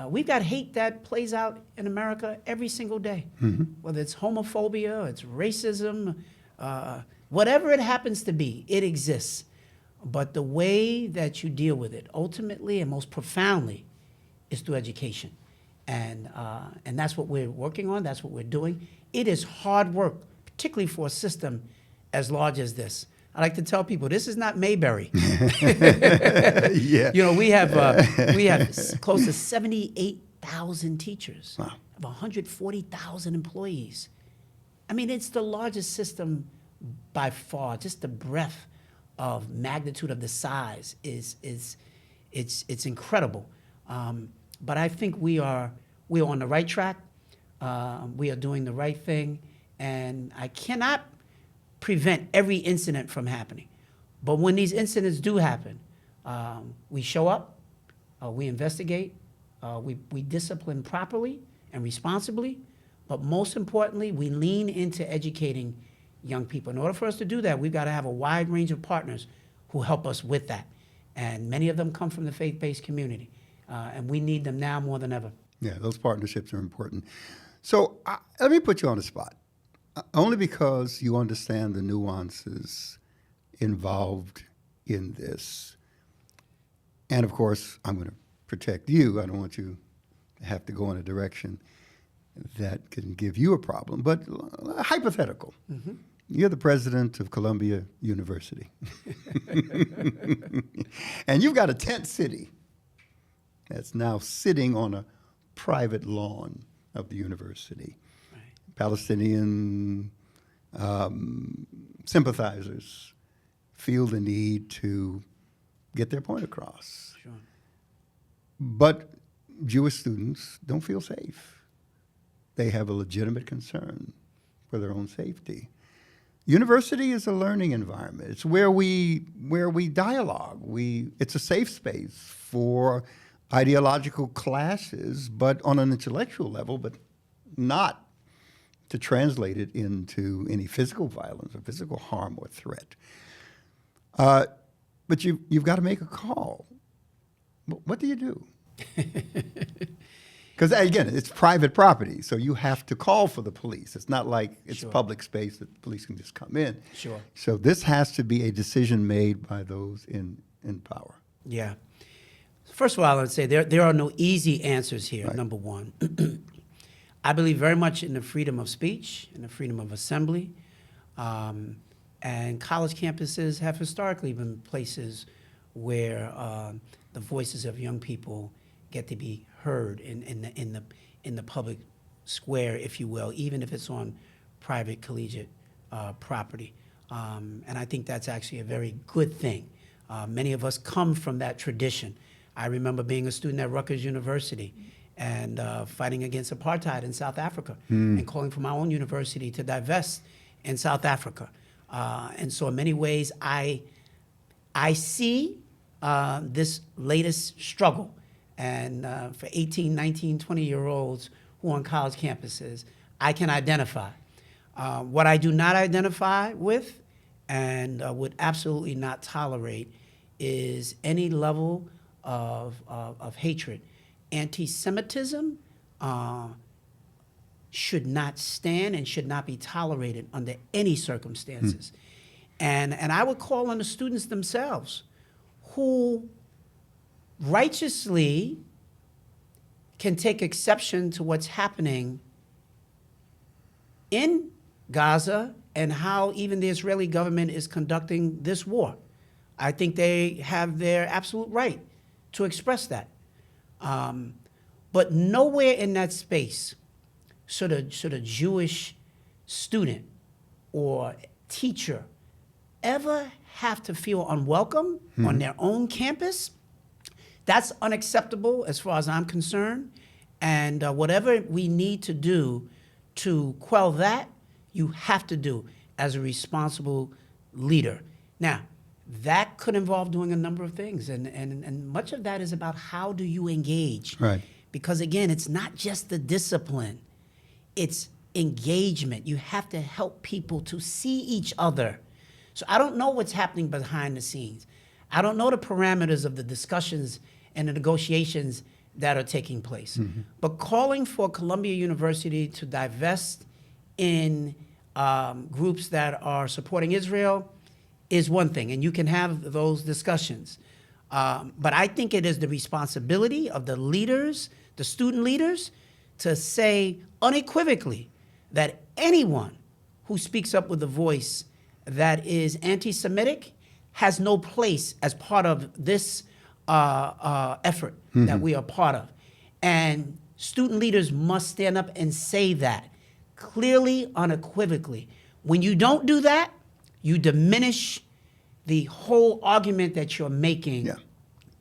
S2: We've got hate that plays out in America every single day, whether it's homophobia, it's racism, whatever it happens to be, it exists. But the way that you deal with it, ultimately and most profoundly, is through education. And that's what we're working on, that's what we're doing. It is hard work, particularly for a system as large as this. I like to tell people, this is not Mayberry.
S1: Yeah.
S2: You know, we have close to 78,000 teachers,
S1: Wow.
S2: of 140,000 employees. I mean, it's the largest system by far. Just the breadth of magnitude of the size it's incredible. But I think we are on the right track. We are doing the right thing, and I cannot prevent every incident from happening. But when these incidents do happen, we show up, we investigate, we discipline properly and responsibly, but most importantly, we lean into educating young people. In order for us to do that, we've got to have a wide range of partners who help us with that. And many of them come from the faith-based community. And we need them now more than ever.
S1: Yeah, those partnerships are important. So let me put you on the spot, only because you understand the nuances involved in this. And of course, I'm going to protect you. I don't want you to have to go in a direction that can give you a problem. But hypothetical. Mm-hmm. You're the president of Columbia University. And you've got a tent city that's now sitting on a private lawn of the university. Right. Palestinian sympathizers feel the need to get their point across.
S2: Sure.
S1: But Jewish students don't feel safe. They have a legitimate concern for their own safety. University is a learning environment. It's where we dialogue. It's a safe space for ideological clashes, but on an intellectual level, but not to translate it into any physical violence or physical harm or threat. But you've got to make a call. What do you do? Because, again, it's private property, so you have to call for the police. It's not like it's
S2: Sure.
S1: public space that the police can just come in.
S2: Sure.
S1: So this has to be a decision made by those in power.
S2: Yeah. First of all, I would say there are no easy answers here,
S1: Right.
S2: number one. I believe very much in the freedom of speech and the freedom of assembly. And college campuses have historically been places where the voices of young people get to be heard in the public square, if you will, even if it's on private collegiate property. And I think that's actually a very good thing. Many of us come from that tradition. I remember being a student at Rutgers University and fighting against apartheid in South Africa and calling for my own university to divest in South Africa. And so in many ways, I see this latest struggle. And for 18, 19, 20-year-olds who are on college campuses, I can identify. What I do not identify with and would absolutely not tolerate is any level of hatred. Antisemitism should not stand and should not be tolerated under any circumstances. And I would call on the students themselves who righteously can take exception to what's happening in Gaza and how even the Israeli government is conducting this war. I think they have their absolute right to express that. But nowhere in that space should a Jewish student or teacher ever have to feel unwelcome on their own campus. That's unacceptable as far as I'm concerned. And whatever we need to do to quell that, you have to do as a responsible leader. Now, that could involve doing a number of things. And much of that is about how do you engage.
S1: Right.
S2: Because, again, it's not just the discipline. It's engagement. You have to help people to see each other. So I don't know what's happening behind the scenes. I don't know the parameters of the discussions and the negotiations that are taking place. But calling for Columbia University to divest in groups that are supporting Israel is one thing, and you can have those discussions. But I think it is the responsibility of the leaders, the student leaders, to say unequivocally that anyone who speaks up with a voice that is anti-Semitic has no place as part of this effort that we are part of. And student leaders must stand up and say that clearly, unequivocally. When you don't do that, you diminish the whole argument that you're making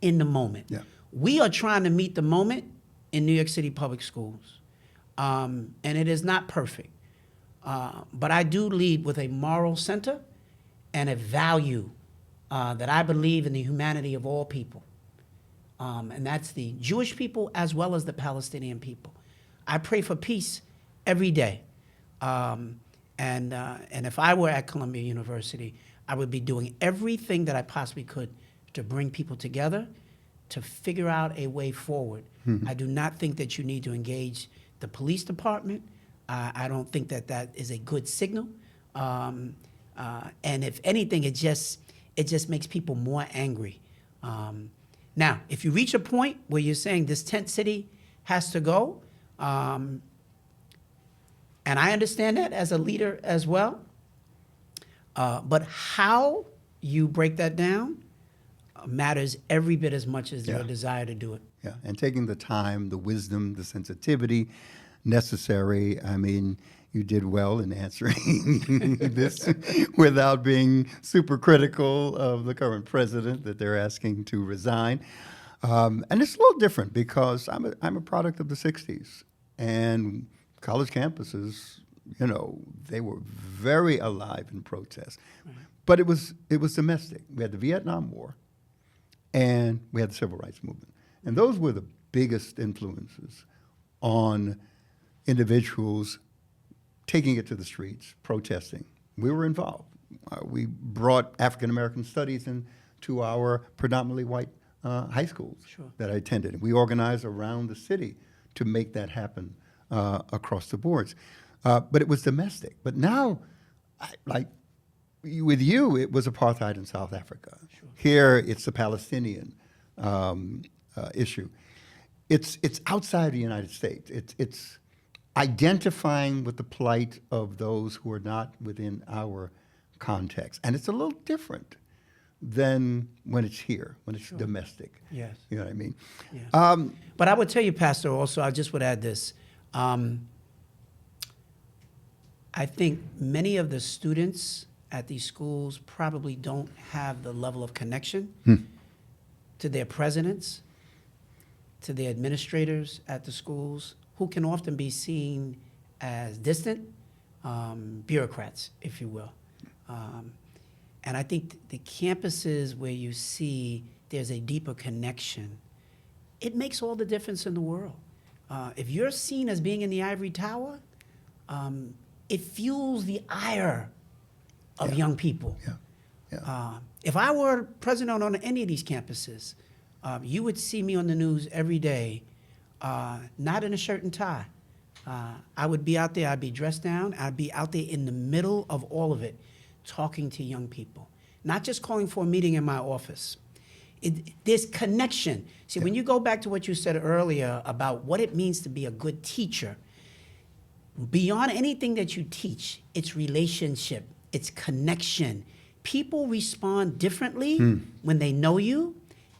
S2: in the moment.
S1: Yeah.
S2: We are trying to meet the moment in New York City public schools. And it is not perfect. But I do lead with a moral center and a value that I believe in the humanity of all people. And that's the Jewish people as well as the Palestinian people. I pray for peace every day. And if I were at Columbia University, I would be doing everything that I possibly could to bring people together, to figure out a way forward. I do not think that you need to engage the police department. I don't think that that is a good signal. And if anything, it just makes people more angry. Now, if you reach a point where you're saying this tent city has to go, and I understand that as a leader as well, but how you break that down matters every bit as much as your desire to do it.
S1: Yeah, and taking the time, the wisdom, the sensitivity necessary. I mean, you did well in answering this without being super critical of the current president that they're asking to resign. And it's a little different because I'm a product of the 60s. And college campuses, you know, they were very alive in protest. Right. But it was domestic. We had the Vietnam War and we had the Civil Rights Movement. And those were the biggest influences on individuals taking it to the streets, protesting. We were involved. We brought African American studies into our predominantly white high schools that I attended. And we organized around the city to make that happen across the boards. But it was domestic. But now, like with you, it was apartheid in South Africa. Sure. Here, it's the Palestinian issue. It's outside the United States. It's identifying with the plight of those who are not within our context. And it's a little different than when it's here, when it's domestic.
S2: Yes.
S1: You know what I mean?
S2: Yes. But I would tell you, Pastor, also, I just would add this. I think many of the students at these schools probably don't have the level of connection to their presidents, to their administrators at the schools, who can often be seen as distant bureaucrats, if you will. And I think the campuses where you see there's a deeper connection, it makes all the difference in the world. If you're seen as being in the ivory tower, it fuels the ire of young people. If I were president on any of these campuses, you would see me on the news every day, not in a shirt and tie. I would be out there, I'd be dressed down, I'd be out there in the middle of all of it, talking to young people, not just calling for a meeting in my office. There's connection. See, when you go back to what you said earlier about what it means to be a good teacher, beyond anything that you teach, it's relationship, it's connection. People respond differently when they know you,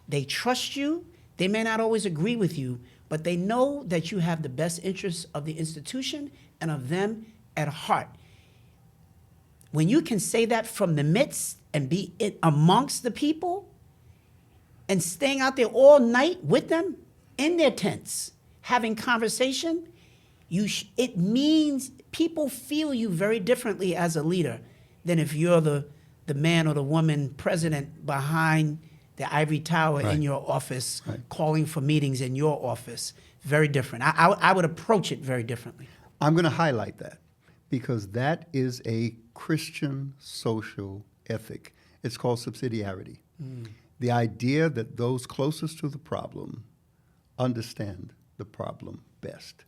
S2: they trust you, they may not always agree with you, but they know that you have the best interests of the institution and of them at heart. When you can say that from the midst and be it amongst the people and staying out there all night with them in their tents, having conversation, it means people feel you very differently as a leader than if you're the man or the woman president behind the ivory tower in your office, calling for meetings in your office. Very different. I would approach it very differently.
S1: I'm going to highlight that because that is a Christian social ethic. It's called subsidiarity. The idea that those closest to the problem understand the problem best.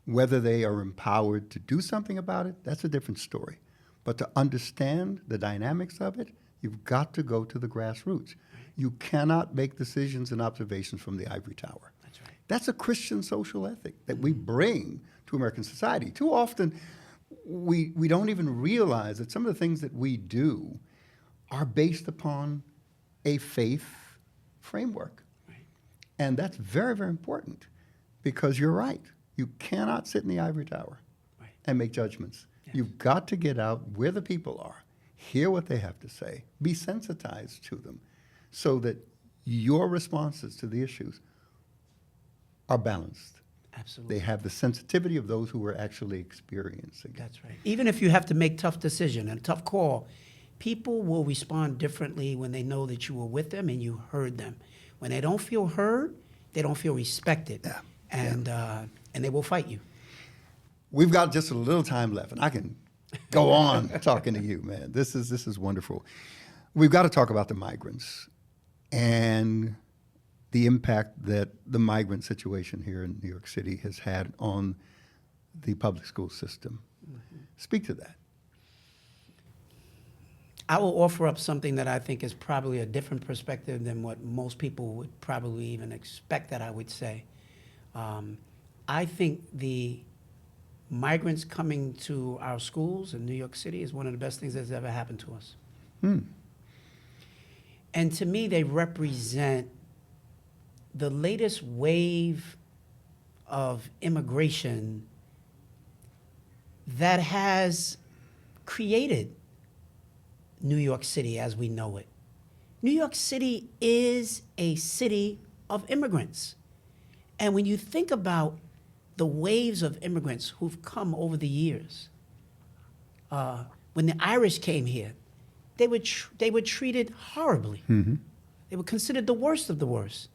S1: Whether they are empowered to do something about it, that's a different story. But to understand the dynamics of it, you've got to go to the grassroots. You cannot make decisions and observations from the ivory tower. That's right. That's a Christian social ethic that we bring to American society. Too often, we don't even realize that some of the things that we do are based upon a faith framework. Right. And that's very, very important because you're right. You cannot sit in the ivory tower and make judgments. Yes. You've got to get out where the people are, hear what they have to say, be sensitized to them so that your responses to the issues are balanced.
S2: Absolutely.
S1: They have the sensitivity of those who are actually experiencing it.
S2: That's right. Even if you have to make tough decision and a tough call, people will respond differently when they know that you were with them and you heard them. When they don't feel heard, they don't feel respected. Yeah. And they will fight you.
S1: We've got just a little time left, and I can go on talking to you, man. This is wonderful. We've got to talk about the migrants. and the impact that the migrant situation here in New York City has had on the public school system. Speak to that.
S2: I will offer up something that I think is probably a different perspective than what most people would probably even expect that I would say. I think the migrants coming to our schools in New York City is one of the best things that's ever happened to us. And to me, they represent the latest wave of immigration that has created New York City as we know it. New York City is a city of immigrants. And when you think about the waves of immigrants who've come over the years, when the Irish came here, they were treated horribly. They were considered the worst of the worst.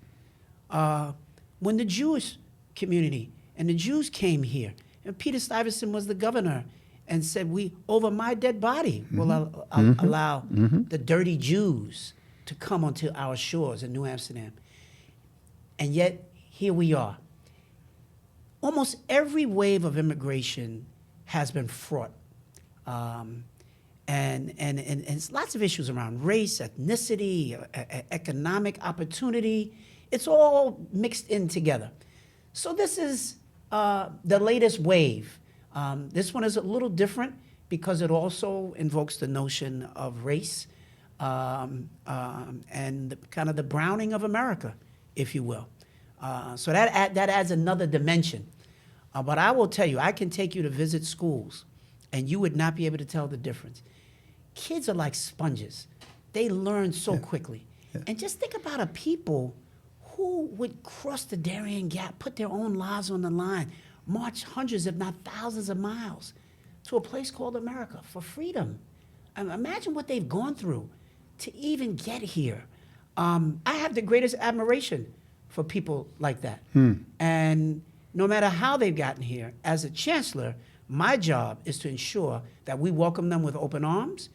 S2: When the Jewish community and the Jews came here, and Peter Stuyvesant was the governor and said, "We, over my dead body, will allow the dirty Jews to come onto our shores in New Amsterdam." And yet, here we are. Almost every wave of immigration has been fraught. And it's lots of issues around race, ethnicity, economic opportunity. It's all mixed in together. So this is the latest wave. This one is a little different because it also invokes the notion of race and kind of the browning of America, if you will. So that adds another dimension. But I will tell you, I can take you to visit schools, and you would not be able to tell the difference. Kids are like sponges. They learn so quickly. And just think about a people who would cross the Darien Gap, put their own lives on the line, march hundreds, if not thousands of miles to a place called America for freedom. Imagine what they've gone through to even get here. I have the greatest admiration for people like that. And no matter how they've gotten here, as a chancellor, my job is to ensure that we welcome them with open arms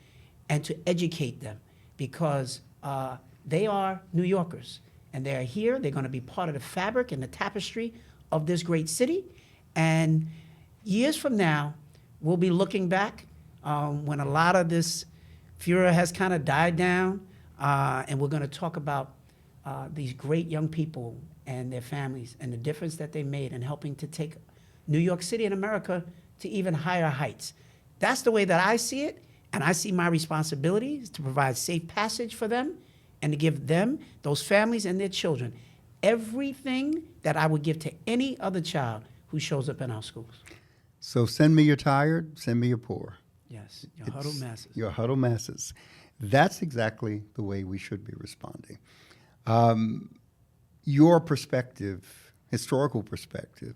S2: and to educate them, because they are New Yorkers and they are here. They're going to be part of the fabric and the tapestry of this great city. And years from now, we'll be looking back when a lot of this furor has kind of died down, and we're going to talk about these great young people and their families and the difference that they made in helping to take New York City and America to even higher heights. That's the way that I see it, and I see my responsibility is to provide safe passage for them and to give them, those families and their children, everything that I would give to any other child who shows up in our schools.
S1: So send me your tired, send me your poor.
S2: Yes, your huddled masses.
S1: Your huddled masses. That's exactly the way we should be responding. Your perspective, historical perspective,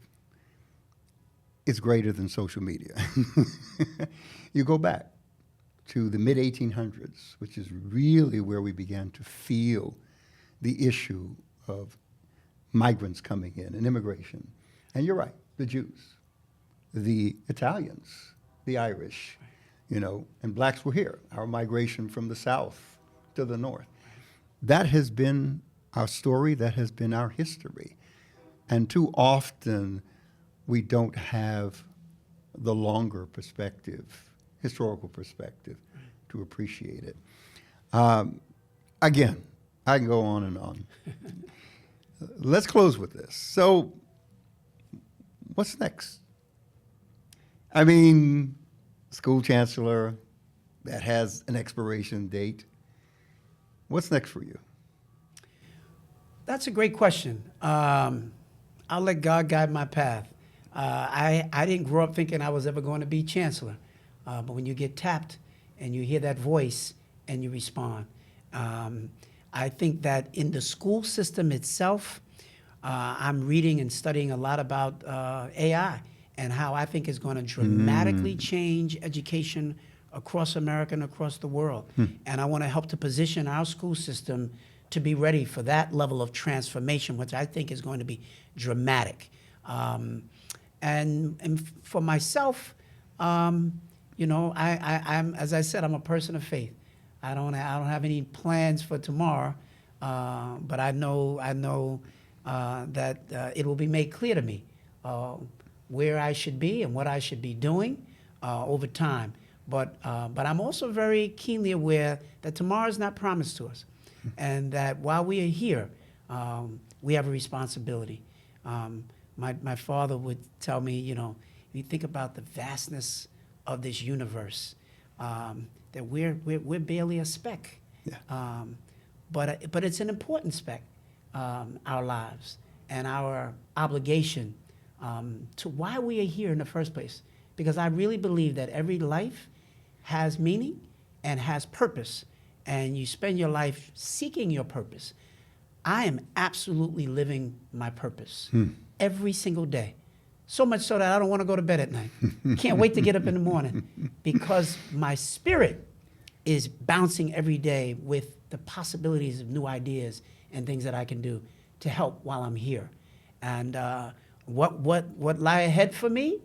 S1: is greater than social media. You go back to the mid-1800s, which is really where we began to feel the issue of migrants coming in and immigration. And you're right, the Jews, the Italians, the Irish, and blacks were here, our migration from the South to the North. That has been our story, that has been our history. And too often, we don't have the longer perspective, historical perspective, to appreciate it. Again, I can go on and on. Let's close with this. So, what's next? I mean, school chancellor that has an expiration date. What's next for you?
S2: That's a great question. I'll let God guide my path. I didn't grow up thinking I was ever going to be chancellor. But when you get tapped and you hear that voice and you respond, I think that in the school system itself, I'm reading and studying a lot about AI and how I think is going to dramatically change education across America and across the world. And I want to help to position our school system to be ready for that level of transformation, which I think is going to be dramatic. And for myself, I'm, as I said, I'm a person of faith. I don't have any plans for tomorrow. but I know that it will be made clear to me where I should be and what I should be doing over time. But I'm also very keenly aware that tomorrow is not promised to us, and that while we are here, we have a responsibility. My father would tell me, you know, if you think about the vastness of this universe, that we're barely a speck.
S1: Yeah.
S2: But it's an important speck, our lives and our obligation to why we are here in the first place. Because I really believe that every life has meaning and has purpose, and you spend your life seeking your purpose. I am absolutely living my purpose every single day. So much so that I don't want to go to bed at night. Can't wait to get up in the morning, because my spirit is bouncing every day with the possibilities of new ideas and things that I can do to help while I'm here. And what lie ahead for me,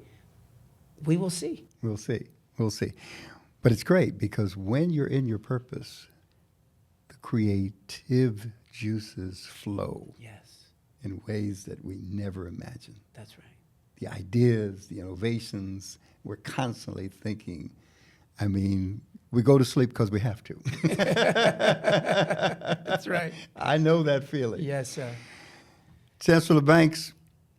S2: we will see.
S1: We'll see. We'll see. But it's great, because when you're in your purpose, the creative juices flow
S2: Yes,
S1: in ways that we never imagined.
S2: that's right.
S1: The ideas, the innovations, we're constantly thinking. I mean, we go to sleep because we have to.
S2: That's right.
S1: I know that feeling.
S2: Yes, sir.
S1: Chancellor Banks,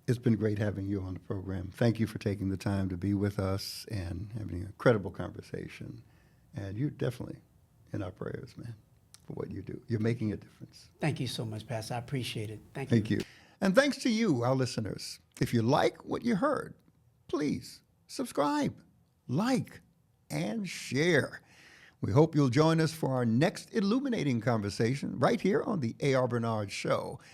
S1: it's been great having you on the program. Thank you for taking the time to be with us and having an incredible conversation. And you're definitely in our prayers, man, for what you do. You're making a difference.
S2: Thank you so much, Pastor. I appreciate it. Thank you.
S1: Thank you. And thanks to you, our listeners. If you like what you heard, please subscribe, like, and share. We hope you'll join us for our next illuminating conversation right here on the A.R. Bernard Show.